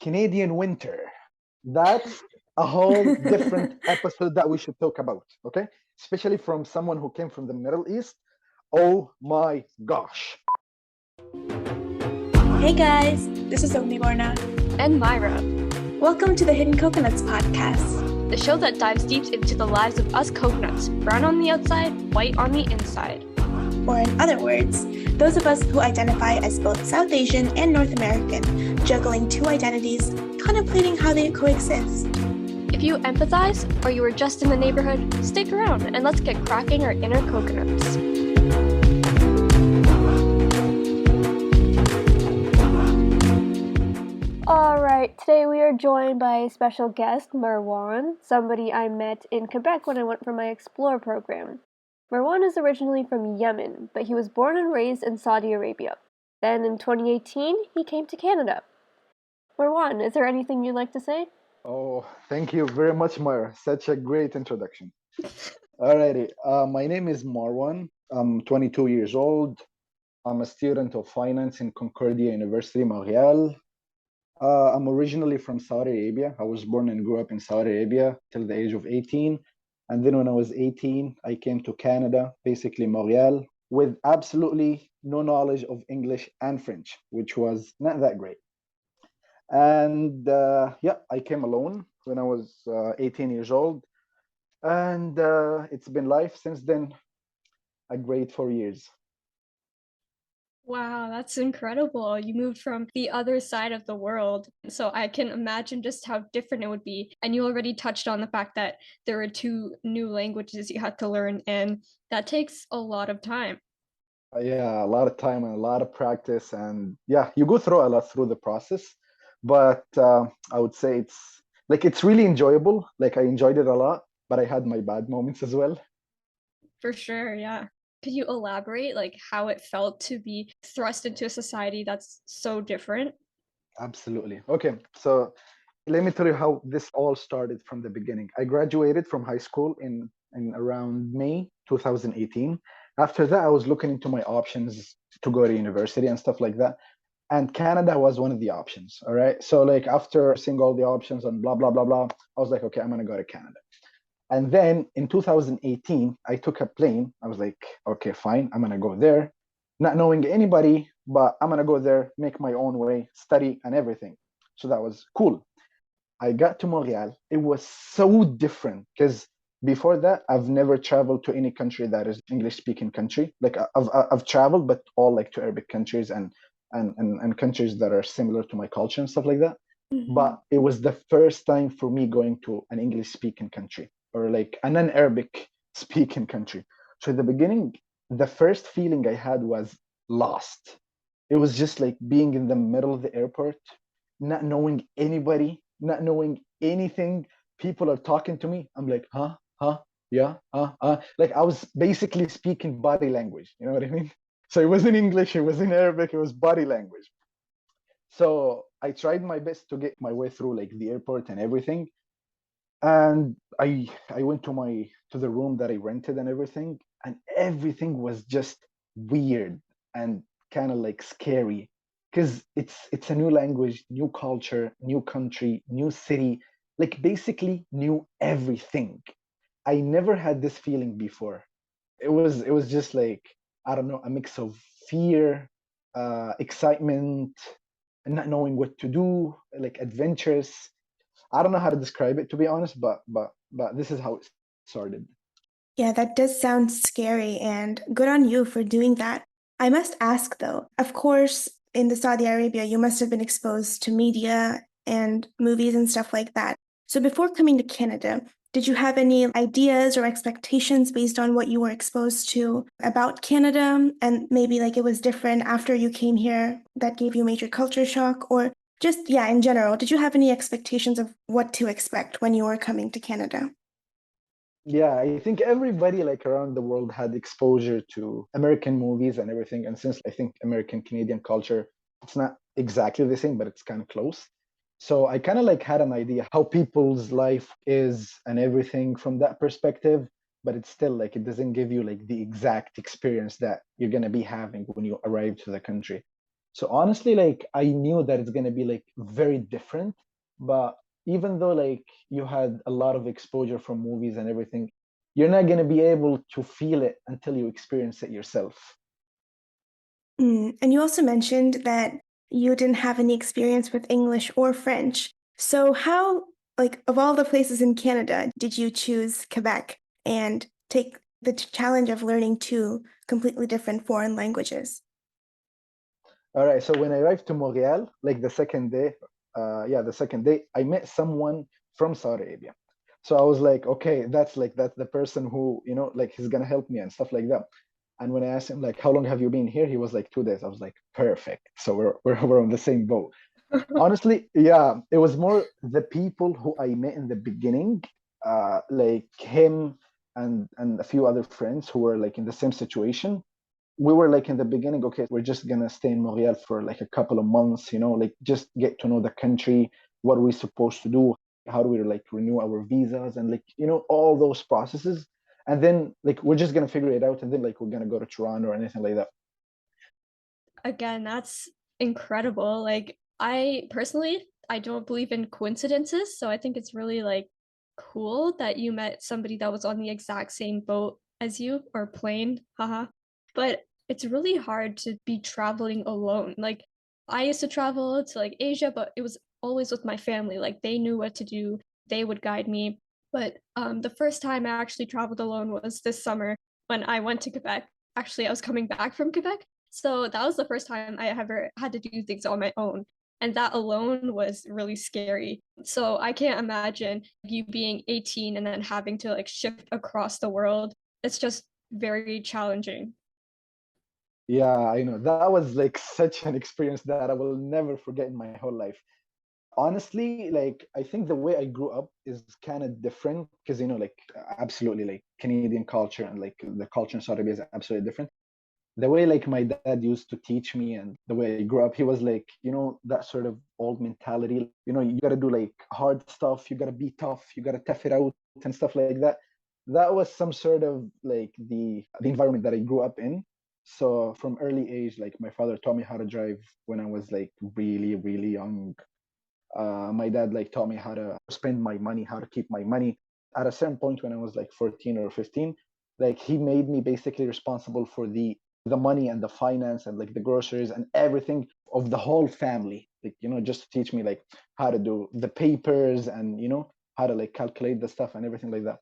Canadian winter. That's a whole different episode that we should talk about, okay? Especially from someone who came from the Middle East. Oh my gosh. Hey guys, this is Agnibarna and Maira. Welcome to the Hidden Coconuts podcast, the show that dives deep into the lives of us coconuts, brown on the outside, white on the inside. Or in other words, those of us who identify as both South Asian and North American, juggling two identities, contemplating how they coexist. If you empathize, or you were just in the neighborhood, stick around and let's get cracking our inner coconuts. Alright, today we are joined by a special guest, Marwan, somebody I met in Quebec when I went for my Explore program. Marwan is originally from Yemen, but he was born and raised in Saudi Arabia. Then in 2018, he came to Canada. Marwan, is there anything you'd like to say? Oh, thank you very much, Myra. Such a great introduction. Alrighty, my name is Marwan. I'm 22 years old. I'm a student of finance in Concordia University, Montréal. I'm originally from Saudi Arabia. I was born and grew up in Saudi Arabia till the age of 18. And then when I was 18, I came to Canada, basically Montreal, with absolutely no knowledge of English and French, which was not that great. And I came alone when I was 18 years old. And it's been life since then, a great 4 years. Wow, that's incredible. You moved from the other side of the world. So I can imagine just how different it would be. And you already touched on the fact that there are two new languages you had to learn, and that takes a lot of time. Yeah, a lot of time and a lot of practice. And yeah, you go through a lot through the process. But I would say it's really enjoyable. Like I enjoyed it a lot, but I had my bad moments as well. For sure, yeah. Could you elaborate like how it felt to be thrust into a society that's so different? Absolutely. Okay, so let me tell you how this all started from the beginning. I graduated from high school in around May 2018. After that, I was looking into my options to go to university and stuff like that. And Canada was one of the options. All right. So like after seeing all the options and blah blah blah blah, I was like, okay, I'm gonna go to Canada. And then in 2018, I took a plane. I was like, okay, fine, I'm gonna go there, not knowing anybody, but I'm gonna go there, make my own way, study and everything. So that was cool. I got to Montreal. It was so different because before that, I've never traveled to any country that is English-speaking country. Like I've traveled, but all like to Arabic countries and countries that are similar to my culture and stuff like that. Mm-hmm. But it was the first time for me going to an English-speaking country or like an Arabic speaking country. So at the beginning, the first feeling I had was lost. It was just like being in the middle of the airport, not knowing anybody, not knowing anything. People are talking to me. I'm like, huh, yeah, like I was basically speaking body language. You know what I mean? So it wasn't English, it was in Arabic, it was body language. So I tried my best to get my way through like the airport and everything. And I went to the room that I rented and everything was just weird and kind of like scary because it's a new language, new culture, new country, new city, like basically new everything. I never had this feeling before. It was just like, I don't know, a mix of fear, excitement, and not knowing what to do, like adventurous. I don't know how to describe it, to be honest, but this is how it started. Yeah, that does sound scary, and good on you for doing that. I must ask though, of course, in the Saudi Arabia, you must have been exposed to media and movies and stuff like that. So before coming to Canada, did you have any ideas or expectations based on what you were exposed to about Canada? And maybe like it was different after you came here that gave you major culture shock? Or just, yeah, in general, did you have any expectations of what to expect when you were coming to Canada? Yeah, I think everybody like around the world had exposure to American movies and everything. And since I think American Canadian culture, it's not exactly the same, but it's kind of close. So I kind of like had an idea how people's life is and everything from that perspective, but it's still like it doesn't give you like the exact experience that you're gonna be having when you arrive to the country. So honestly, like I knew that it's gonna be like very different, but even though like you had a lot of exposure from movies and everything, you're not gonna be able to feel it until you experience it yourself. And you also mentioned that you didn't have any experience with English or French. So how, like, of all the places in Canada, did you choose Quebec and take the challenge of learning two completely different foreign languages? All right, so when I arrived to Montreal, like the second day, I met someone from Saudi Arabia. So I was like, okay, that's the person who, like he's gonna help me and stuff like that. And when I asked him like, how long have you been here? He was like 2 days. I was like, perfect. So we're on the same boat. Honestly, yeah, it was more the people who I met in the beginning, like him and a few other friends who were like in the same situation. We were like in the beginning, okay, we're just gonna stay in Montreal for like a couple of months, like just get to know the country, what are we supposed to do, how do we like renew our visas and like, all those processes. And then like we're just gonna figure it out and then like we're gonna go to Toronto or anything like that. Again, that's incredible. Like I personally, I don't believe in coincidences, so I think it's really like cool that you met somebody that was on the exact same boat as you or plane, haha. But it's really hard to be traveling alone. Like I used to travel to like Asia, but it was always with my family. Like they knew what to do, they would guide me. But the first time I actually traveled alone was this summer when I went to Quebec. Actually, I was coming back from Quebec, so that was the first time I ever had to do things on my own. And that alone was really scary. So I can't imagine you being 18 and then having to like shift across the world. It's just very challenging. Yeah, I know that was like such an experience that I will never forget in my whole life. Honestly, like I think the way I grew up is kind of different because like absolutely like Canadian culture and like the culture in Saudi Arabia is absolutely different. The way like my dad used to teach me and the way I grew up, he was like, that sort of old mentality. You gotta do like hard stuff, you gotta be tough, you gotta tough it out and stuff like that. That was some sort of like the environment that I grew up in. So from early age, like my father taught me how to drive when I was like really, really young. My dad like taught me how to spend my money, how to keep my money. At a certain point when I was like 14 or 15, like he made me basically responsible for the money and the finance and like the groceries and everything of the whole family. Like, just to teach me like how to do the papers and how to like calculate the stuff and everything like that.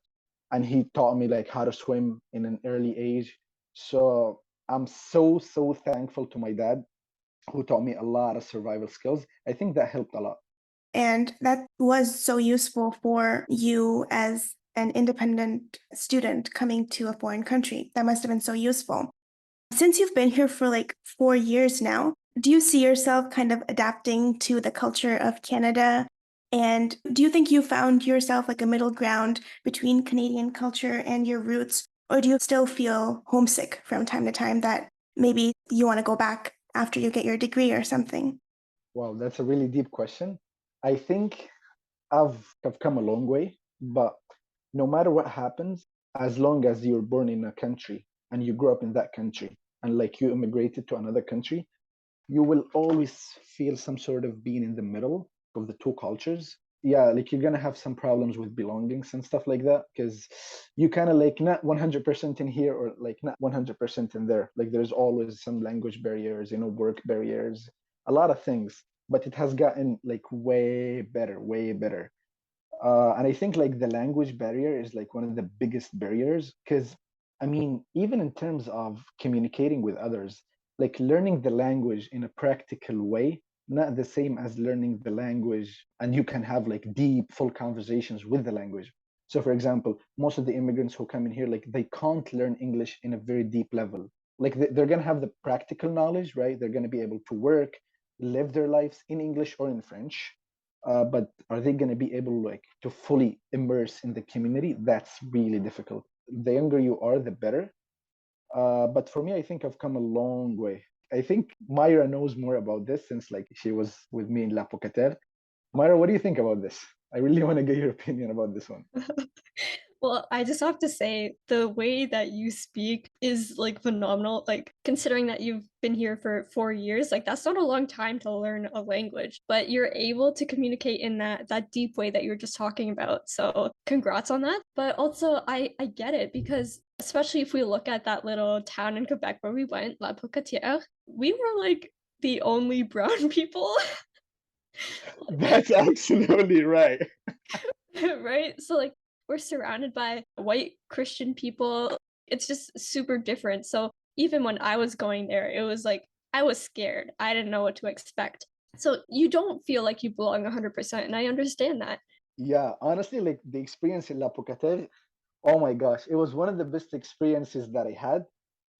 And he taught me like how to swim in an early age. So I'm so thankful to my dad who taught me a lot of survival skills. I think that helped a lot. And that was so useful for you as an independent student coming to a foreign country. That must have been so useful. Since you've been here for like 4 years now, do you see yourself kind of adapting to the culture of Canada? And do you think you found yourself like a middle ground between Canadian culture and your roots? Or do you still feel homesick from time to time that maybe you want to go back after you get your degree or something? Wow, that's a really deep question. I think I've come a long way, but no matter what happens, as long as you're born in a country and you grew up in that country and like you immigrated to another country, you will always feel some sort of being in the middle of the two cultures. Yeah, like you're gonna have some problems with belongings and stuff like that because you kind of like not 100% in here or like not 100% in there. Like there's always some language barriers, work barriers, a lot of things. But it has gotten like way better, way better. And I think like the language barrier is like one of the biggest barriers because I mean, even in terms of communicating with others, like learning the language in a practical way, not the same as learning the language and you can have like deep, full conversations with the language. So, for example, most of the immigrants who come in here, like they can't learn English in a very deep level. Like they're going to have the practical knowledge, right? They're going to be able to work, live their lives in English or in French, but are they going to be able like to fully immerse in the community? That's really difficult. The younger you are, the better. But for me, I think I've come a long way. I think Myra knows more about this since like she was with me in La Pocatel. Myra, what do you think about this? I really want to get your opinion about this one. Well, I just have to say the way that you speak is like phenomenal. Like considering that you've been here for 4 years, like that's not a long time to learn a language, but you're able to communicate in that deep way that you were just talking about. So congrats on that. But also I get it because especially if we look at that little town in Quebec where we went, La Pocatière, we were like the only brown people. That's absolutely right. Right? So like we're surrounded by white Christian people. It's just super different. So even when I was going there, it was like I was scared. I didn't know what to expect. So you don't feel like you belong 100%, and I understand that. Yeah, honestly, like the experience in La Pocatello, oh my gosh, it was one of the best experiences that I had.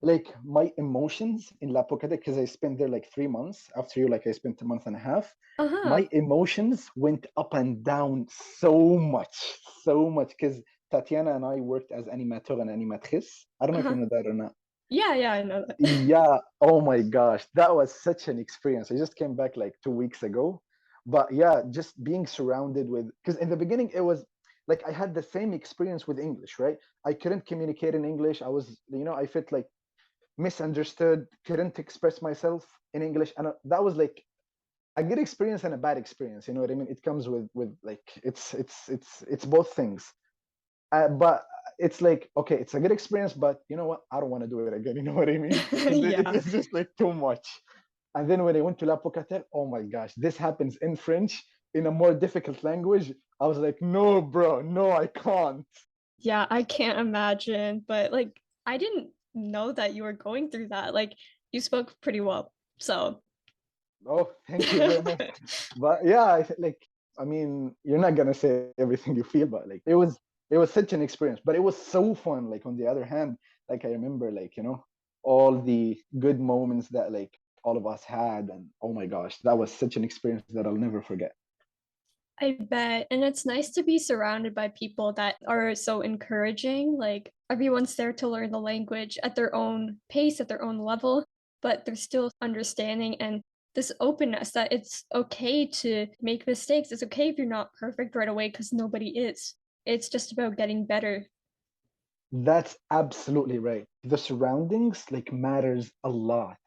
Like my emotions in La Pocatello, because I spent there like 3 months. After you, like I spent a month and a half. Uh-huh. My emotions went up and down so much, so much. Because Tatiana and I worked as animateur and animatrice. I don't know if you Uh-huh. know that or not. Yeah, yeah, I know that. Yeah, oh my gosh, that was such an experience. I just came back like 2 weeks ago. But yeah, just being surrounded with, because in the beginning it was like I had the same experience with English, right? I couldn't communicate in English. I was, I felt like misunderstood, couldn't express myself in English. And that was like a good experience and a bad experience. You know what I mean? It comes with like it's both things. But it's like, okay, it's a good experience, but you know what? I don't want to do it again. You know what I mean? Because it Yeah. was just like too much. And then when I went to La Pocatello, oh my gosh, this happens in French in a more difficult language. I was like, no, bro, no, I can't. Yeah, I can't imagine, but like I didn't know that you were going through that. Like you spoke pretty well. So Oh, thank you very much. But yeah, like, I mean, you're not gonna say everything you feel, but like, it was such an experience. But it was so fun. Like on the other hand, like I remember, like all the good moments that like all of us had, and oh my gosh, that was such an experience that I'll never forget. I bet. And it's nice to be surrounded by people that are so encouraging. Like everyone's there to learn the language at their own pace, at their own level, but they're still understanding and this openness that it's okay to make mistakes. It's okay if you're not perfect right away because nobody is. It's just about getting better. That's absolutely right. The surroundings like matters a lot.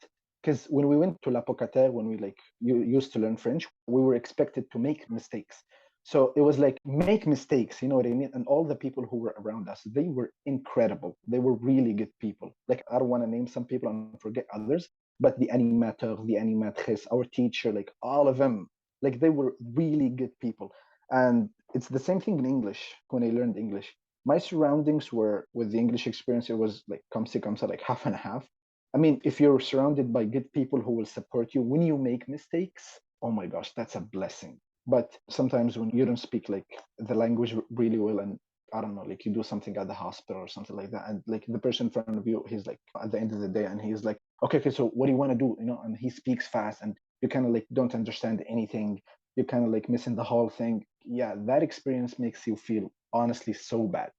Because when we went to La Pocatello, when we like you used to learn French, we were expected to make mistakes. So it was like make mistakes, you know what I mean? And all the people who were around us, they were incredible. They were really good people. Like I don't want to name some people and forget others, but the animateur, the animatrice, our teacher, like all of them, like they were really good people. And it's the same thing in English when I learned English. My surroundings were with the English experience, it was like come say like half and a half. I mean, if you're surrounded by good people who will support you when you make mistakes, oh my gosh, that's a blessing. But sometimes when you don't speak like the language really well, and I don't know, like you do something at the hospital or something like that, and like the person in front of you, he's like at the end of the day, and he's like, okay, so what do you want to do? And he speaks fast, and you kind of like don't understand anything. You're kind of like missing the whole thing. Yeah, that experience makes you feel honestly so bad.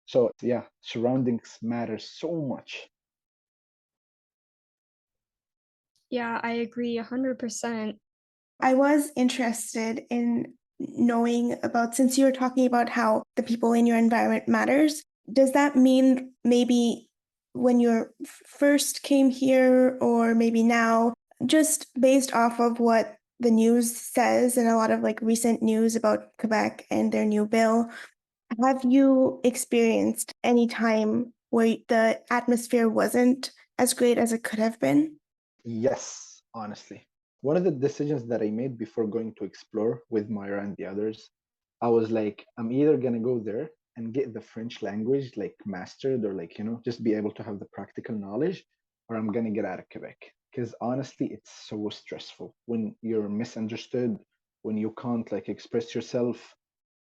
So yeah, surroundings matter so much. Yeah, I agree 100%. I was interested in knowing about, since you were talking about how the people in your environment matters, does that mean maybe when you first came here or maybe now, just based off of what the news says and a lot of like recent news about Quebec and their new bill, have you experienced any time where the atmosphere wasn't as great as it could have been? Yes, honestly. One of the decisions that I made before going to explore with Myra and the others, I was like, I'm either gonna go there and get the French language like mastered or like, just be able to have the practical knowledge, or I'm gonna get out of Quebec. Because honestly, it's so stressful when you're misunderstood, when you can't like express yourself,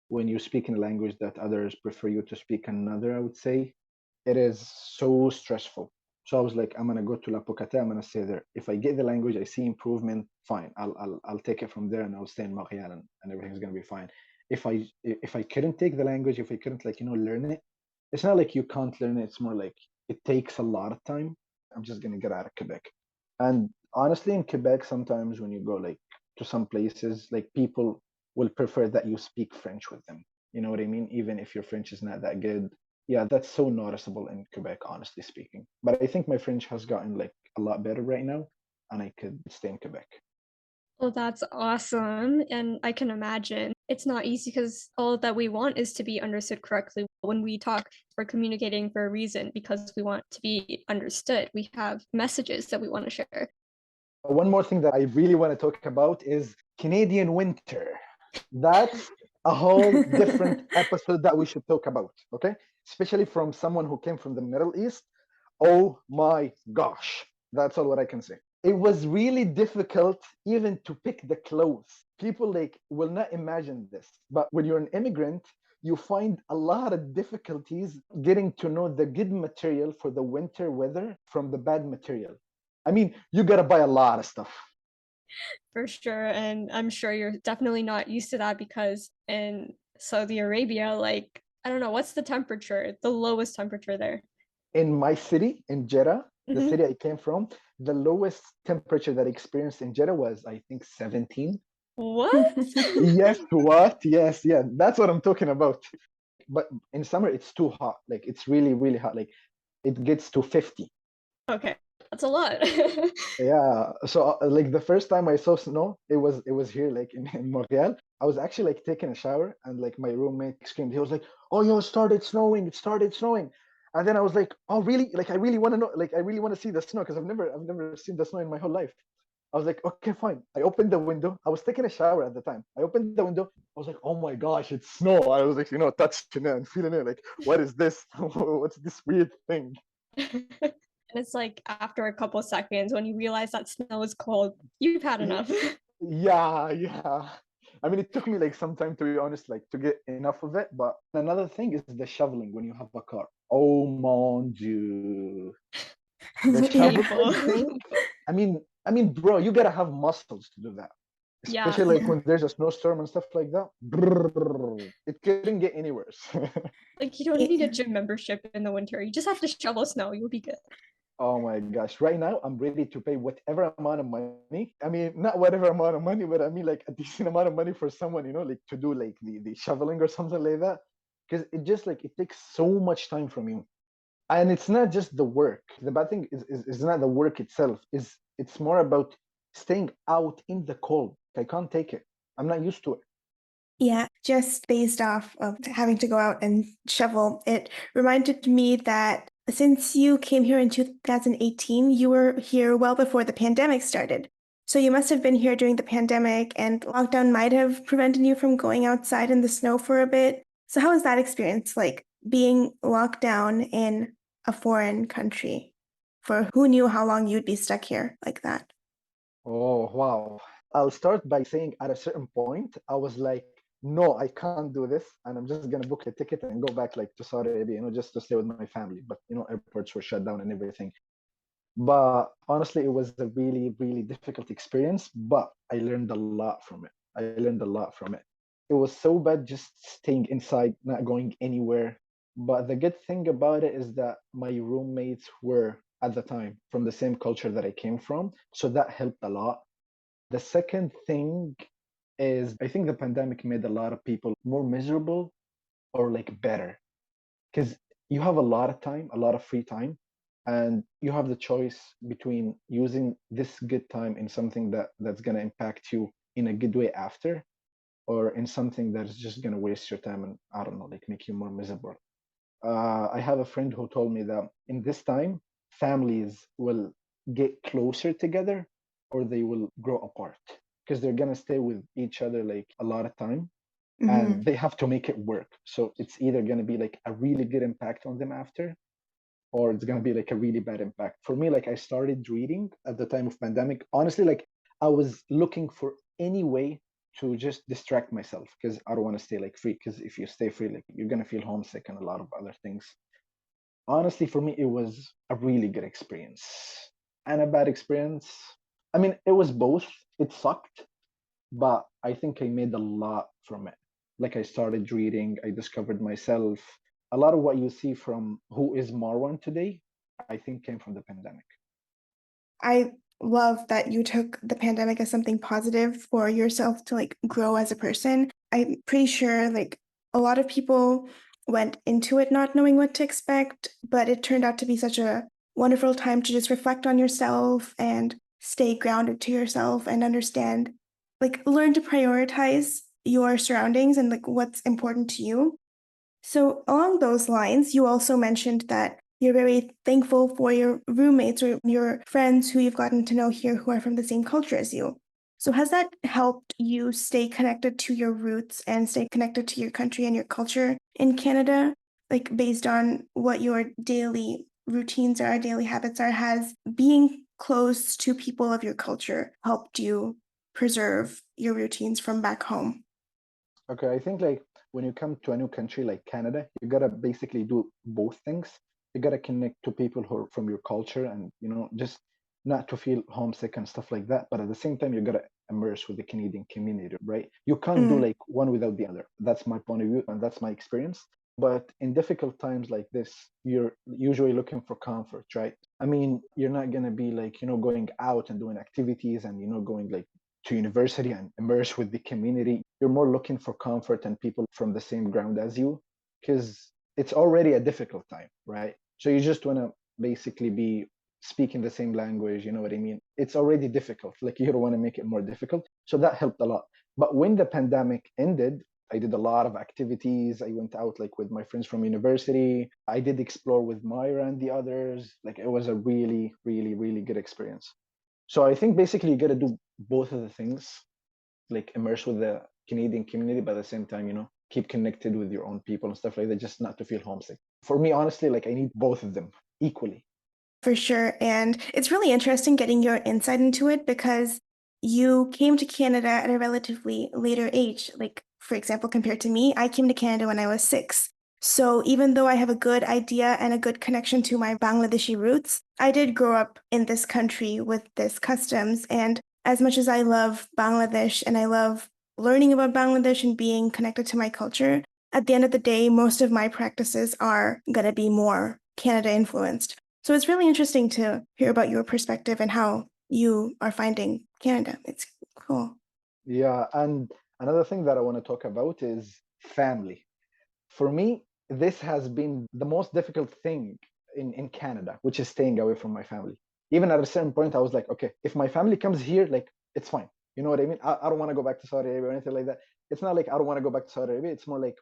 when you speak in a language that others prefer you to speak another, I would say, it is so stressful. So I was like, I'm gonna go to La Pocata, I'm gonna stay there. If I get the language, I see improvement, fine. I'll take it from there and I'll stay in Montreal and everything's gonna be fine. If I couldn't take the language, if I couldn't like learn it, it's not like you can't learn it. It's more like it takes a lot of time. I'm just gonna get out of Quebec. And honestly, in Quebec, sometimes when you go like to some places, like people will prefer that you speak French with them. You know what I mean? Even if your French is not that good. Yeah, that's so noticeable in Quebec, honestly speaking. But I think my French has gotten like a lot better right now, and I could stay in Quebec. Well, that's awesome. And I can imagine it's not easy because all that we want is to be understood correctly. When we talk, we're communicating for a reason because we want to be understood. We have messages that we want to share. One more thing that I really want to talk about is Canadian winter. That's a whole different episode that we should talk about, okay? Especially from someone who came from the Middle East. Oh my gosh. That's all what I can say. It was really difficult even to pick the clothes. People like will not imagine this, but when you're an immigrant, you find a lot of difficulties getting to know the good material for the winter weather from the bad material. I mean, you gotta buy a lot of stuff. For sure. And I'm sure you're definitely not used to that because in Saudi Arabia, like, I don't know, what's the temperature, the lowest temperature there? In my city, in Jeddah, the Mhm. city I came from, the lowest temperature that I experienced in Jeddah was, I think, 17. What? Yes, what? Yes, yeah, that's what I'm talking about. But in summer, it's too hot. Like, it's really, really hot. Like, it gets to 50. Okay, that's a lot. Yeah. So, like, the first time I saw snow, it was here, like, in Montreal. I was actually, like, taking a shower, and, like, my roommate screamed. He was like, "Oh, yo, it started snowing. It started snowing." And then I was like, "Oh, really? Like, I really want to know. Like, I really want to see the snow because I've never seen the snow in my whole life." I was like, "Okay, fine." I opened the window. I was taking a shower at the time. I opened the window. I was like, "Oh my gosh, it's snow." I was like, touching it and feeling it. Like, what is this? What's this weird thing? And it's like after a couple seconds when you realize that snow is cold, you've had enough. Yeah, yeah. I mean, it took me like some time to be honest, like to get enough of it. But another thing is the shoveling when you have a car. Oh mon dieu, the Yeah. Painful. shoveling thing. Bro, you gotta have muscles to do that. Yeah. Especially like Yeah. when there's a snowstorm and stuff like that. Brrr, it couldn't get any worse. Like you don't need a Yeah. gym membership in the winter. You just have to shovel snow. You'll be good. Oh my gosh. Right now, I'm ready to pay whatever amount of money. I mean, not whatever amount of money, but I mean like a decent amount of money for someone, like to do like the shoveling or something like that. Because it just like it takes so much time from you. And it's not just the work. The bad thing is not the work itself, is it's more about staying out in the cold. I can't take it. I'm not used to it. Yeah, just based off of having to go out and shovel, it reminded me that since you came here in 2018, you were here well before the pandemic started. So you must have been here during the pandemic, and lockdown might have prevented you from going outside in the snow for a bit. So how was that experience, like being locked down in a foreign country? For who knew how long you'd be stuck here like that? Oh, wow. I'll start by saying at a certain point, I was like, no, I can't do this. And I'm just going to book a ticket and go back like to Saudi Arabia, just to stay with my family. But, airports were shut down and everything. But honestly, it was a really, really difficult experience, but I learned a lot from it. I learned a lot from it. It was so bad just staying inside, not going anywhere. But the good thing about it is that my roommates were at the time from the same culture that I came from. So that helped a lot. The second thing is I think the pandemic made a lot of people more miserable or like better because you have a lot of time, a lot of free time, and you have the choice between using this good time in something that's going to impact you in a good way after, or in something that's just going to waste your time and I don't know, like make you more miserable. I have a friend who told me that in this time, families will get closer together or they will grow apart because they're going to stay with each other like a lot of time Hmm. and they have to make it work. So it's either going to be like a really good impact on them after, or it's going to be like a really bad impact. For me, like I started reading at the time of pandemic. Honestly, like I was looking for any way to just distract myself because I don't want to stay like free. Because if you stay free, like you're going to feel homesick and a lot of other things. Honestly, for me, it was a really good experience and a bad experience. I mean, it was both. It sucked, but I think I made a lot from it. Like I started reading, I discovered myself. A lot of what you see from who is Marwan today, I think came from the pandemic. I love that you took the pandemic as something positive for yourself to like grow as a person. I'm pretty sure like A lot of people went into it not knowing what to expect, but it turned out to be such a wonderful time to just reflect on yourself and stay grounded to yourself and understand, like, learn to prioritize your surroundings and like what's important to you. So, along those lines, you also mentioned that you're very thankful for your roommates or your friends who you've gotten to know here who are from the same culture as you. So, has that helped you stay connected to your roots and stay connected to your country and your culture in Canada? Like, based on what your daily routines are, daily habits are, has being close to people of your culture helped you preserve your routines from back home? Okay, I think like when you come to a new country like Canada, you gotta basically do both things. You gotta connect to people who are from your culture and just not to feel homesick and stuff like that. But at the same time, you gotta immerse with the Canadian community, right? You can't do Mm, like one without the other. That's my point of view and that's my experience. But in difficult times like this, you're usually looking for comfort, right? I mean, you're not gonna be like, going out and doing activities and going like to university and immerse with the community. You're more looking for comfort and people from the same ground as you because it's already a difficult time, right? So you just want to basically be speaking the same language, you know what I mean? It's already difficult. Like you don't want to make it more difficult. So that helped a lot. But when the pandemic ended, I did a lot of activities. I went out like with my friends from university. I did explore with Myra and the others. Like it was a really, really, really good experience. So I think basically you got to do both of the things, like immerse with the Canadian community, but at the same time, keep connected with your own people and stuff like that, just not to feel homesick. For me, honestly, like I need both of them equally. for sure. And it's really interesting getting your insight into it because you came to Canada at a relatively later age. Like, for example, compared to me, I came to Canada when I was 6. So even though I have a good idea and a good connection to my Bangladeshi roots, I did grow up in this country with this customs. And as much as I love Bangladesh and I love learning about Bangladesh and being connected to my culture, at the end of the day, most of my practices are going to be more Canada influenced. So it's really interesting to hear about your perspective and how you are finding Canada. It's cool. Yeah, and another thing that I want to talk about is family. For me, this has been the most difficult thing in Canada, which is staying away from my family. Even at a certain point, I was like, okay, if my family comes here, like it's fine. You know what I mean? I don't want to go back to Saudi Arabia or anything like that. It's not like I don't want to go back to Saudi Arabia. It's more like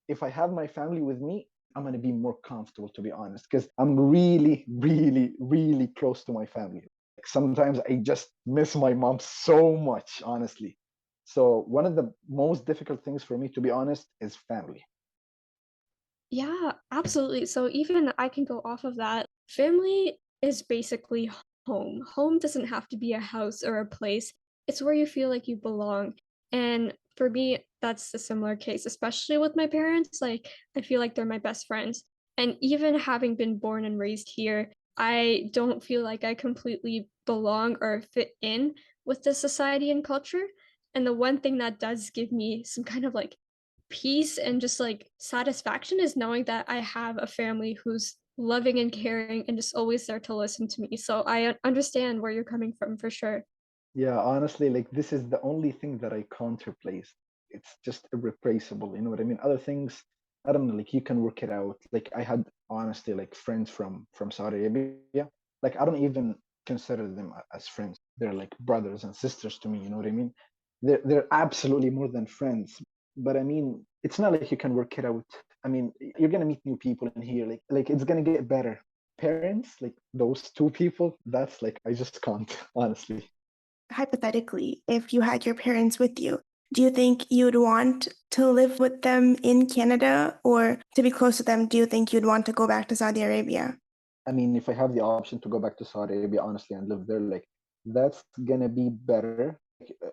if I have my family with me, I'm going to be more comfortable, to be honest, because I'm really, really, really close to my family. Like sometimes I just miss my mom so much, honestly. So one of the most difficult things for me, to be honest, is family. Yeah, absolutely. So even I can go off of that. Family is basically home. Home doesn't have to be a house or a place. It's where you feel like you belong. And for me, that's a similar case, especially with my parents. Like, I feel like they're my best friends. And even having been born and raised here, I don't feel like I completely belong or fit in with the society and culture. And the one thing that does give me some kind of like peace and just like satisfaction is knowing that I have a family who's loving and caring and just always there to listen to me. So I understand where you're coming from for sure. Yeah, honestly, like this is the only thing that I can't replace. It's just irreplaceable. You know what I mean? Other things, I don't know, like you can work it out. Like I had honestly like friends from Saudi Arabia. Like I don't even consider them as friends. They're like brothers and sisters to me, you know what I mean? They're absolutely more than friends. But I mean, it's not like you can work it out. I mean, you're gonna meet new people in here. Like it's gonna get better. Parents, like those two people, that's like I just can't, honestly. Hypothetically, if you had your parents with you, do you think you'd want to live with them in Canada or to be close to them? Do you think you'd want to go back to Saudi Arabia? I mean, if I have the option to go back to Saudi Arabia, honestly, and live there, like that's gonna be better.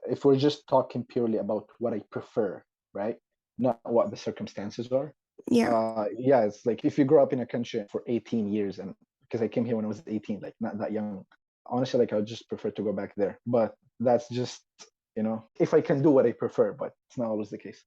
If we're just talking purely about what I prefer, right? Not what the circumstances are. Yeah. Yeah, it's like if you grow up in a country for 18 years, and because I came here when I was 18, like not that young, honestly, like I would just prefer to go back there. But that's just, if I can do what I prefer, but it's not always the case.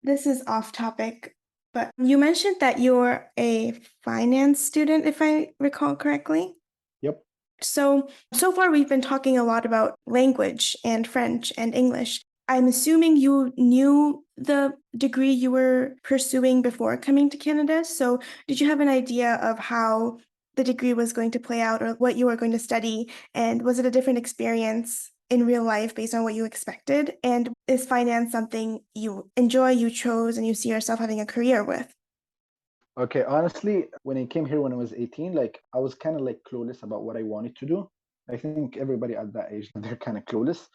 This is off topic, but you mentioned that you're a finance student, if I recall correctly. Yep. So far we've been talking a lot about language and French and English. I'm assuming you knew the degree you were pursuing before coming to Canada. So, did you have an idea of how the degree was going to play out or what you were going to study? And was it a different experience in real life based on what you expected? And is finance something you enjoy, you chose, and you see yourself having a career with? Okay, honestly, when I came here when I was 18, like I was kind of like clueless about what I wanted to do. I think everybody at that age, they're kind of clueless.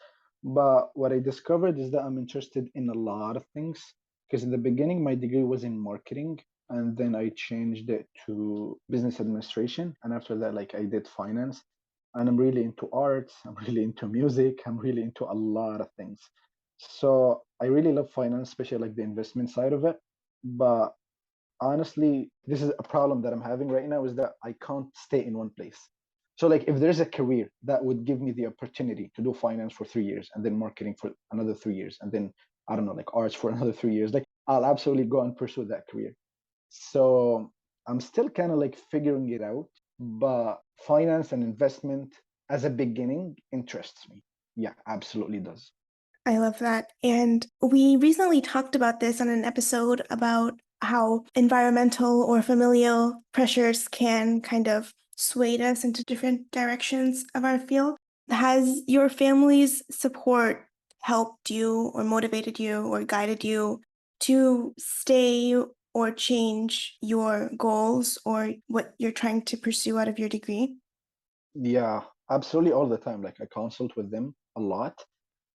But what I discovered is that I'm interested in a lot of things. Because in the beginning, my degree was in marketing, and then I changed it to business administration. And after that, like I did finance. And I'm really into arts, I'm really into music, I'm really into a lot of things. So I really love finance, especially like the investment side of it. But honestly, this is a problem that I'm having right now is that I can't stay in one place. So like if there's a career that would give me the opportunity to do finance for 3 years and then marketing for another 3 years and then I don't know, like arts for another 3 years, like I'll absolutely go and pursue that career. So I'm still kind of like figuring it out, but finance and investment as a beginning interests me. Yeah, absolutely does. I love that. And we recently talked about this on an episode about how environmental or familial pressures can kind of sway us into different directions of our field. Has your family's support helped you or motivated you or guided you to stay or change your goals or what you're trying to pursue out of your degree? Yeah, absolutely all the time. Like I consult with them a lot.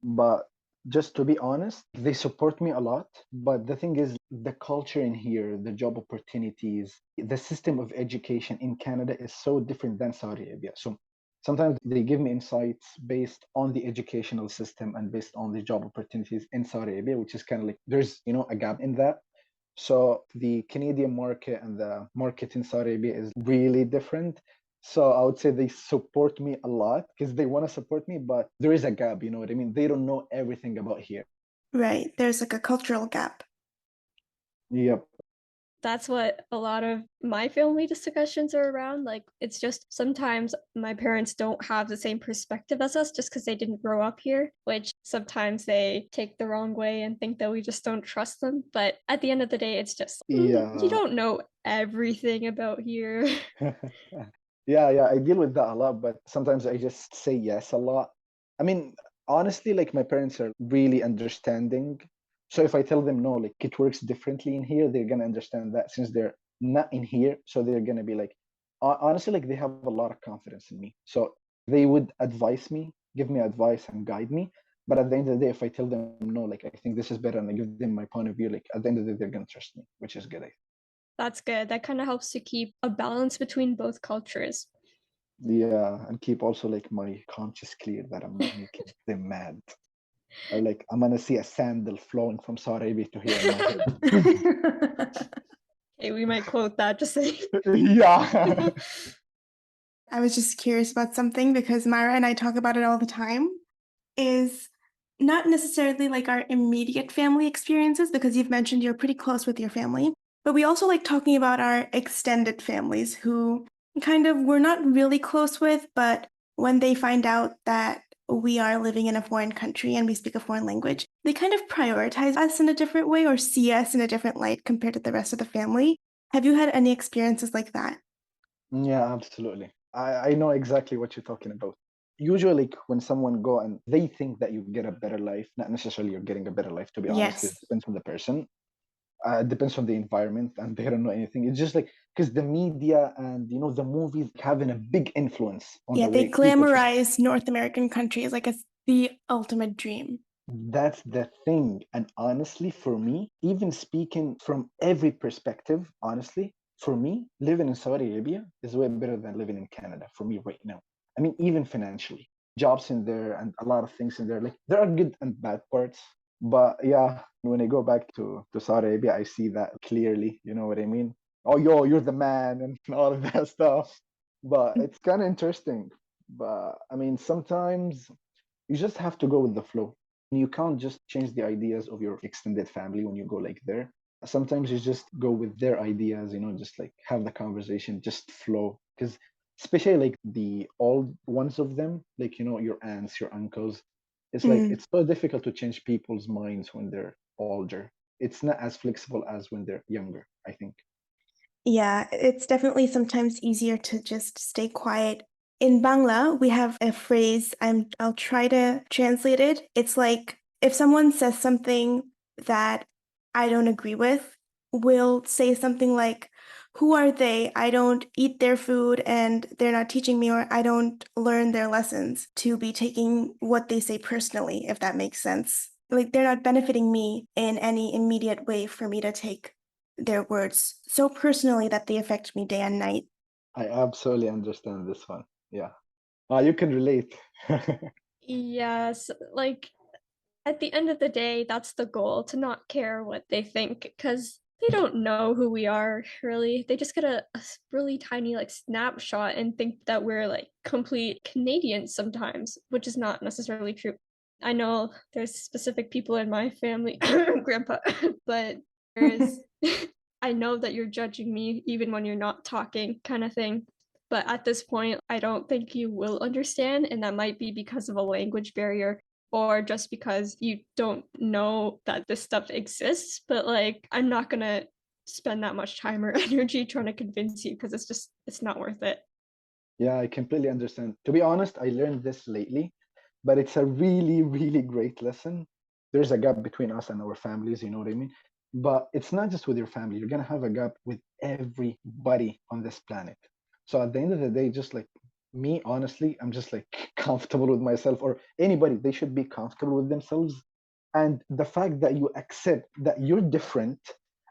But just to be honest, they support me a lot. But the thing is, the culture in here, the job opportunities, the system of education in Canada is so different than Saudi Arabia. So sometimes they give me insights based on the educational system and based on the job opportunities in Saudi Arabia, which is kind of like there's, a gap in that. So the Canadian market and the market in Saudi Arabia is really different. So I would say they support me a lot because they want to support me, but there is a gap, you know what I mean? They don't know everything about here. Right. There's like a cultural gap. Yep. That's what a lot of my family discussions are around. Like, it's just sometimes my parents don't have the same perspective as us just because they didn't grow up here, which sometimes they take the wrong way and think that we just don't trust them. But at the end of the day, it's just, you Yeah. don't know everything about here. Yeah, I deal with that a lot, but sometimes I just say yes a lot. I mean, honestly, like my parents are really understanding. So if I tell them no, like it works differently in here, they're gonna understand that since they're not in here, so they're gonna be like, honestly, like they have a lot of confidence in me. So they would advise me, give me advice and guide me. But at the end of the day, if I tell them no, like I think this is better and I give them my point of view, like at the end of the day, they're gonna trust me, which is good. That's good. That kind of helps to keep a balance between both cultures. Yeah, and keep also like my conscience clear that I'm not making them mad. Or like I'm gonna see a sandal flowing from Saudi Arabia to here in my head. Okay, we might quote that just saying. Yeah. I was just curious about something because Myra and I talk about it all the time. Is not necessarily like our immediate family experiences, because you've mentioned you're pretty close with your family, but we also like talking about our extended families who kind of we're not really close with, but when they find out that we are living in a foreign country and we speak a foreign language, they kind of prioritize us in a different way or see us in a different light compared to the rest of the family. Have you had any experiences like that? Yeah, absolutely. I know exactly what you're talking about. Usually like, when someone go and they think that you get a better life, not necessarily you're getting a better life, to be honest, because Yes. it depends on the person. It depends on the environment and they don't know anything. It's just like because the media and the movies having a big influence on Yeah, the they way people think. glamorize North American countries like it's the ultimate dream. That's the thing. And honestly, for me, even speaking from every perspective, honestly, for me, living in Saudi Arabia is way better than living in Canada for me right now. I mean, even financially, jobs in there and a lot of things in there. Like there are good and bad parts. But yeah, when I go back to Saudi Arabia, I see that clearly. You know what I mean? Oh, yo, you're the man and all of that stuff. But it's kind of interesting. But I mean, sometimes you just have to go with the flow. You can't just change the ideas of your extended family when you go like there. Sometimes you just go with their ideas, just like have the conversation, just flow. Because especially like the old ones of them, like your aunts, your uncles, It's like it's so difficult to change people's minds when they're older. It's not as flexible as when they're younger, I think. Yeah, it's definitely sometimes easier to just stay quiet. In Bangla, we have a phrase, I'll try to translate it. It's like if someone says something that I don't agree with, we'll say something like, who are they? I don't eat their food and they're not teaching me, or I don't learn their lessons, to be taking what they say personally, if that makes sense. Like they're not benefiting me in any immediate way for me to take their words so personally that they affect me day and night. I absolutely understand this one. Yeah. You can relate. Yes, like at the end of the day, that's the goal, to not care what they think, because they don't know who we are, really. They just get a really tiny like snapshot and think that we're like complete Canadians sometimes, which is not necessarily true. I know there's specific people in my family, grandpa, but there's I know that you're judging me even when you're not talking, kind of thing. But at this point, I don't think you will understand, and that might be because of a language barrier or just because you don't know that this stuff exists. But like, I'm not gonna spend that much time or energy trying to convince you, because it's not worth it. Yeah, I completely understand. To be honest, I learned this lately, but it's a really, really great lesson. There's a gap between us and our families, you know what I mean? But it's not just with your family, you're gonna have a gap with everybody on this planet. So at the end of the day, just like me, honestly, I'm just like comfortable with myself, or anybody, they should be comfortable with themselves. And the fact that you accept that you're different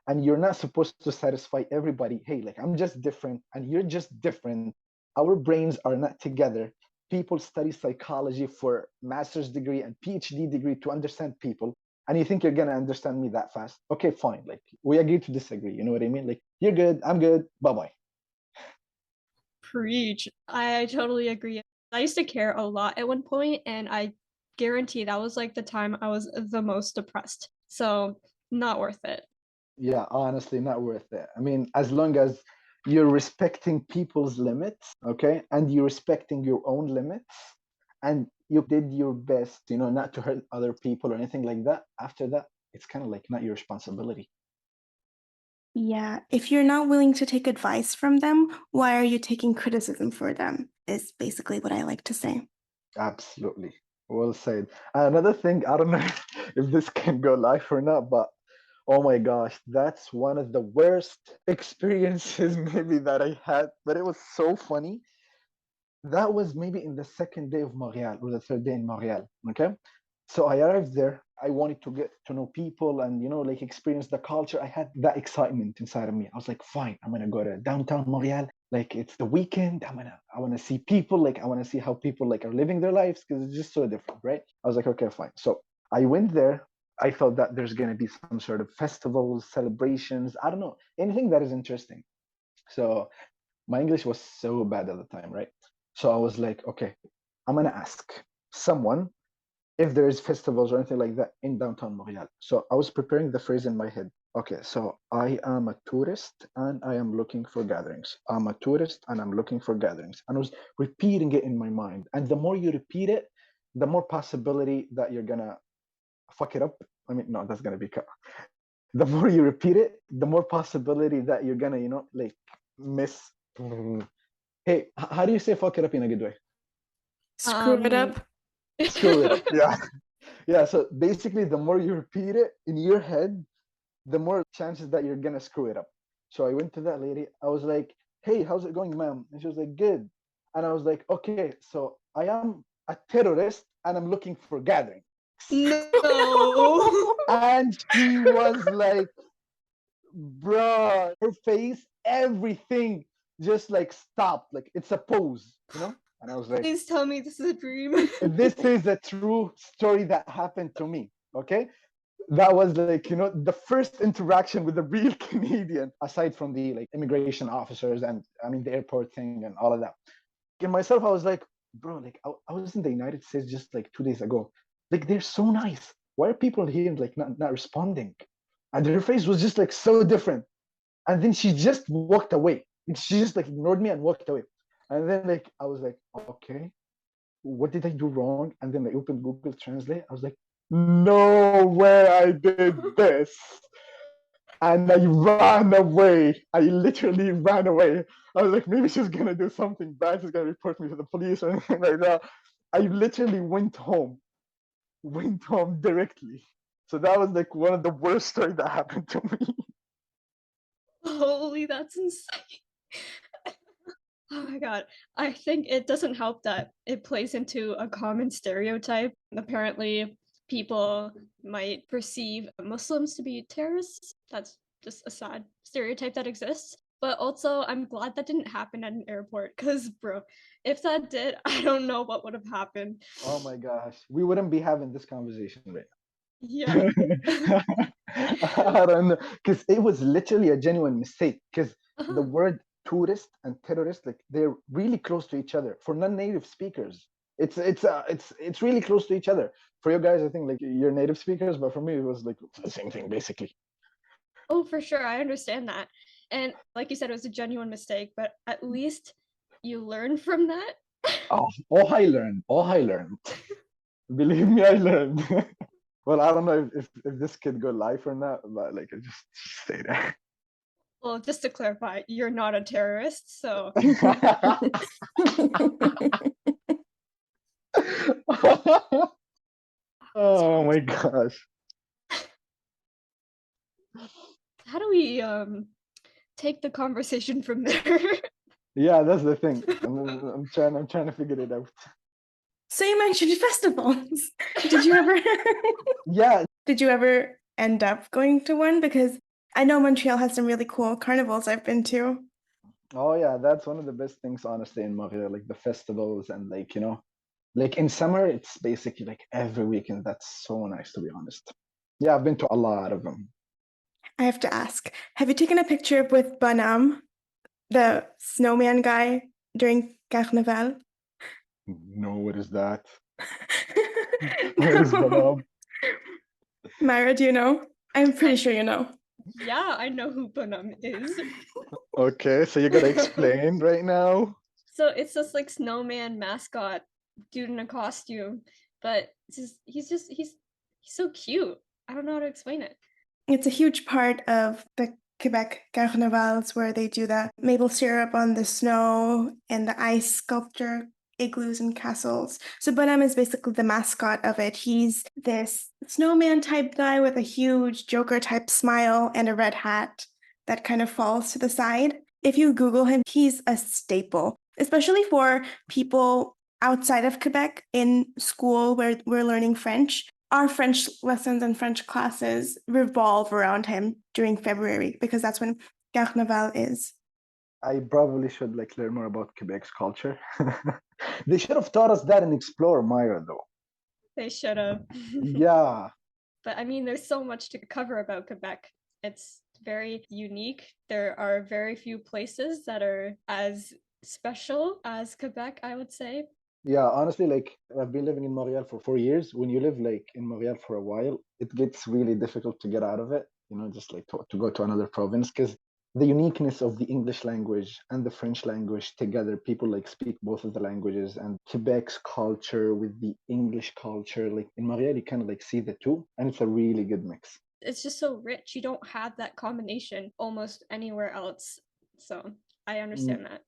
and you're not supposed to satisfy everybody. Hey, like I'm just different and you're just different. Our brains are not together. People study psychology for master's degree and PhD degree to understand people. And you think you're gonna understand me that fast? Okay, fine. Like we agree to disagree. You know what I mean? Like you're good, I'm good. Bye bye. Preach. I totally agree. I used to care a lot at one point, and I guarantee that was like the time I was the most depressed. So, not worth it. Yeah, honestly, not worth it. I mean, as long as you're respecting people's limits, okay, and you're respecting your own limits, and you did your best, not to hurt other people or anything like that, after that, it's kind of like not your responsibility. Yeah, if you're not willing to take advice from them, why are you taking criticism for them? Is basically what I like to say. Absolutely. Well said. Another thing, I don't know if this can go live or not, but oh my gosh, that's one of the worst experiences maybe that I had, but it was so funny. That was maybe in the second day of Montreal or the third day in Montreal. Okay. So I arrived there. I wanted to get to know people and, like experience the culture. I had that excitement inside of me. I was like, fine, I'm going to go to downtown Montreal. Like it's the weekend. I want to see people. Like I want to see how people like are living their lives because it's just so different, right? I was like, okay, fine. So I went there. I thought that there's going to be some sort of festivals, celebrations. I don't know, anything that is interesting. So my English was so bad at the time, right? So I was like, okay, I'm gonna ask someone if there is festivals or anything like that in downtown Montreal. So I was preparing the phrase in my head. Okay, so I am a tourist and I am looking for gatherings. I'm a tourist and I'm looking for gatherings. And I was repeating it in my mind. And the more you repeat it, the more possibility that you're gonna fuck it up. I mean, no, that's gonna be cut. The more you repeat it, the more possibility that you're gonna, like miss. Hey, how do you say fuck it up in a good way? Screw it Um, up. Screw it up. Yeah. Yeah. So basically, the more you repeat it in your head, the more chances that you're gonna screw it up. So I went to that lady. I was like, "Hey, how's it going, ma'am?" And she was like, "Good." And I was like, "Okay, so I am a terrorist and I'm looking for gatherings." no. And she was like, "Bro," her face, everything just like stopped. Like it's a pose. And I was like, Please tell me this is a dream. this is a true story that happened to me. Okay. That was like, the first interaction with a real Canadian, aside from the like immigration officers and I mean the airport thing and all of that. In myself, I was like, bro, like I was in the United States just like 2 days ago. Like they're so nice. Why are people here like not responding? And her face was just like so different. And then she just walked away. She just like ignored me and walked away. And then like I was like, okay. what did I do wrong? And then I opened Google Translate. I was like, no way I did this. And I ran away. I literally ran away. I was like, maybe she's gonna do something bad. She's gonna report me to the police or anything like that. I literally went home directly. So that was like one of the worst stories that happened to me. Holy, that's insane. Oh my god. I think it doesn't help that it plays into a common stereotype. Apparently, people might perceive Muslims to be terrorists. That's just a sad stereotype that exists. But also, I'm glad that didn't happen at an airport because, bro, if that did, I don't know what would have happened. Oh my gosh, we wouldn't be having this conversation right Yeah. now. I don't know, because it was literally a genuine mistake. Because the Uh-huh. word tourist and terrorist, like they're really close to each other. For non-native speakers, it's really close to each other. For you guys, I think like you're native speakers, but for me, it was like the same thing basically. Oh, for sure. I understand that. And like you said, it was a genuine mistake, but at least you learn from that. Oh, I learned. Believe me, I learned. Well, I don't know if this kid go live or not, but like I just stay there. Well, just to clarify, you're not a terrorist, so Oh my gosh. how do we take the conversation from there? Yeah, that's the thing. I'm trying to figure it out. So you mentioned festivals. Did you ever Yeah. did you ever end up going to one? Because I know Montreal has some really cool carnivals I've been to. Oh yeah, that's one of the best things honestly in Montreal, like the festivals and like, like in summer it's basically like every weekend. That's so nice to be honest. Yeah, I've been to a lot of them. I have to ask, have you taken a picture with Bonhomme, the snowman guy, during Carnival? No, what is that? What is No. Bonob? Myra, do you know? I'm pretty sure you know. Yeah, I know who Bonham is. Okay, so you gotta explain right now. So it's this like snowman mascot dude in a costume, but he's so cute. I don't know how to explain it. It's a huge part of the Quebec carnivals where they do the maple syrup on the snow and the ice sculpture igloos and castles. So Bonham is basically the mascot of it. He's this snowman type guy with a huge Joker type smile and a red hat that kind of falls to the side. If you Google him, he's a staple, especially for people outside of Quebec in school where we're learning French. Our French lessons and French classes revolve around him during February because that's when Carnival is. I probably should like learn more about Quebec's culture. They should have taught us that in Explore Myra though. They should have. Yeah. But I mean, there's so much to cover about Quebec. It's very unique. There are very few places that are as special as Quebec, I would say. Yeah, honestly, like I've been living in Montreal for 4 years. When you live like in Montreal for a while, it gets really difficult to get out of it, just like to go to another province because the uniqueness of the English language and the French language together, people like speak both of the languages and Quebec's culture with the English culture. Like in Montreal, you kind of like see the two, and it's a really good mix. It's just so rich. You don't have that combination almost anywhere else. So I understand that.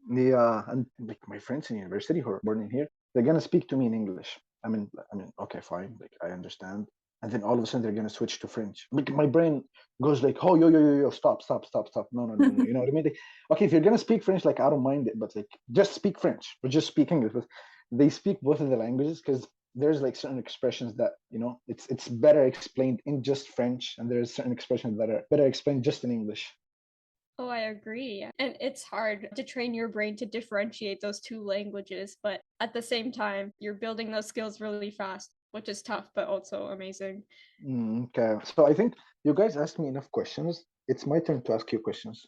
Yeah, and like my friends in university who are born in here, they're gonna speak to me in English. I mean, okay, fine, like I understand. And then all of a sudden they're gonna switch to French. Like my brain goes like, oh, yo, stop, stop, stop, stop. No, no, no, no. You know what I mean? Like, okay, if you're gonna speak French, like I don't mind it, but like just speak French or just speak English. But they speak both of the languages because there's like certain expressions that it's better explained in just French, and there's certain expressions that are better explained just in English. Oh, I agree. And it's hard to train your brain to differentiate those two languages, but at the same time, you're building those skills really fast, which is tough, but also amazing. Okay, so I think you guys asked me enough questions. It's my turn to ask you questions.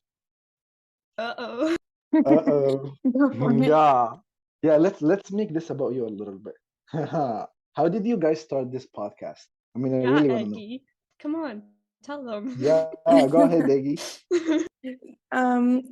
Uh-oh. Uh-oh. Go for it. Yeah. Yeah, let's make this about you a little bit. How did you guys start this podcast? I mean, I Yeah, really want to know. Eggy. Come on, tell them. Yeah, go ahead, Eggy.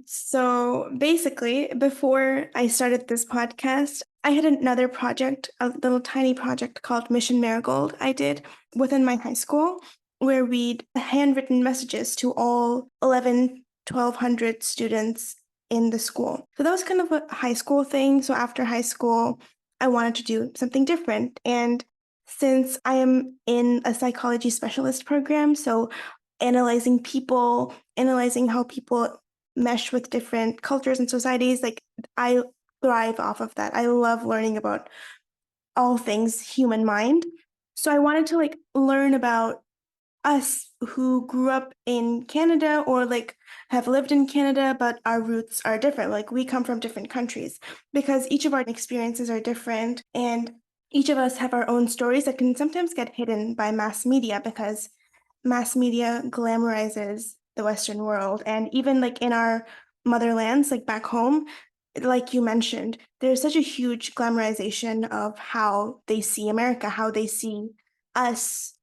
So basically, before I started this podcast, I had another project, a little tiny project called Mission Marigold I did within my high school, where we'd handwritten messages to all 1,200 students in the school. So that was kind of a high school thing. So after high school, I wanted to do something different. And since I am in a psychology specialist program, so analyzing people, analyzing how people mesh with different cultures and societies, like I thrive off of that. I love learning about all things human mind. So I wanted to like learn about us who grew up in Canada or like have lived in Canada, but our roots are different. Like we come from different countries because each of our experiences are different and each of us have our own stories that can sometimes get hidden by mass media because mass media glamorizes the Western world. And even like in our motherlands, like back home, like you mentioned, there's such a huge glamorization of how they see America, how they see us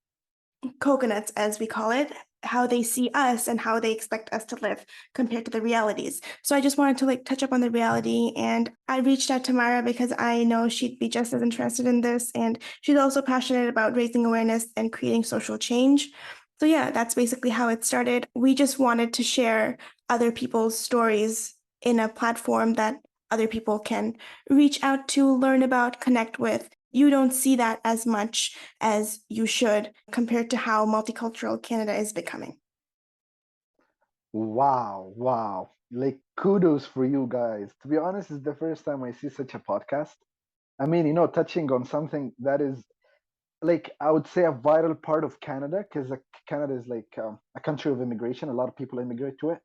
coconuts, as we call it, how they see us and how they expect us to live compared to the realities. So I just wanted to like touch up on the reality. And I reached out to Maira because I know she'd be just as interested in this. And she's also passionate about raising awareness and creating social change. So yeah, that's basically how it started. We just wanted to share other people's stories in a platform that other people can reach out to, learn about, connect with. You don't see that as much as you should compared to how multicultural Canada is becoming. Wow, wow. Like kudos for you guys. To be honest, it's the first time I see such a podcast. I mean, touching on something that is like I would say a vital part of Canada because Canada is like a country of immigration. A lot of people immigrate to it,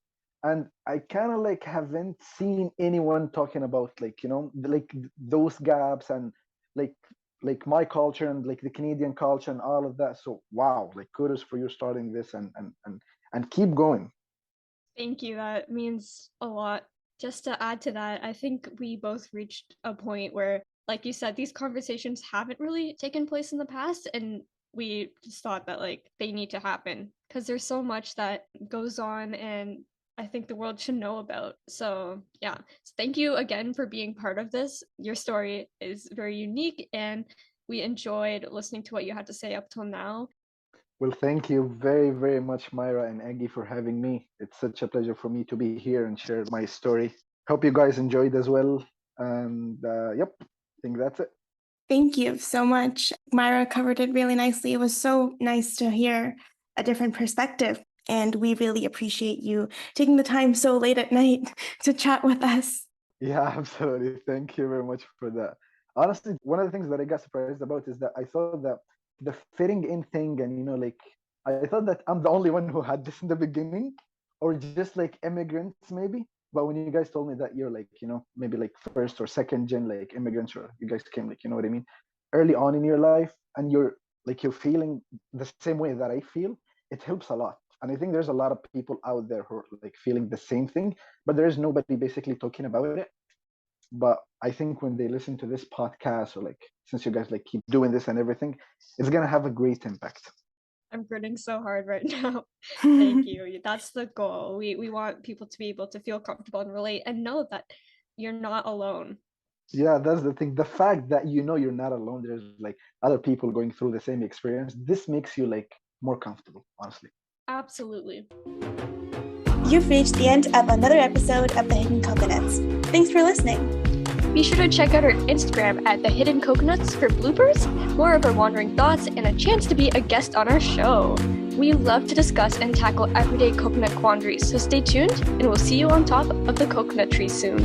and I kind of like haven't seen anyone talking about like like those gaps and like like my culture and like the Canadian culture and all of that. So wow, like kudos for you starting this and keep going. Thank you. That means a lot. Just to add to that, I think we both reached a point where, like you said, these conversations haven't really taken place in the past, and we just thought that like they need to happen because there's so much that goes on, and I think the world should know about. So yeah, so thank you again for being part of this. Your story is very unique, and we enjoyed listening to what you had to say up till now. Well, thank you very, very much, Myra and Aggie, for having me. It's such a pleasure for me to be here and share my story. Hope you guys enjoyed as well. And yep, I think that's it. Thank you so much. Myra covered it really nicely. It was so nice to hear a different perspective. And we really appreciate you taking the time so late at night to chat with us. Yeah, absolutely. Thank you very much for that. Honestly, one of the things that I got surprised about is that I thought that the fitting in thing and like I thought that I'm the only one who had this in the beginning or just like immigrants maybe. But when you guys told me that you're like, maybe like first or second gen like immigrants or you guys came like, you know what I mean, early on in your life and you're feeling the same way that I feel, it helps a lot. And I think there's a lot of people out there who are like feeling the same thing, but there is nobody basically talking about it. But I think when they listen to this podcast or like since you guys like keep doing this and everything, it's gonna have a great impact. I'm grinning so hard right now. Thank you. That's the goal. We want people to be able to feel comfortable and relate and know that you're not alone. Yeah, that's the thing. The fact that you're not alone, there's like other people going through the same experience. This makes you like more comfortable, honestly. Absolutely. You've reached the end of another episode of The Hidden Coconuts. Thanks for listening. Be sure to check out our Instagram at The Hidden Coconuts for bloopers, more of our wandering thoughts, and a chance to be a guest on our show. We love to discuss and tackle everyday coconut quandaries, so stay tuned, and we'll see you on top of the coconut tree soon.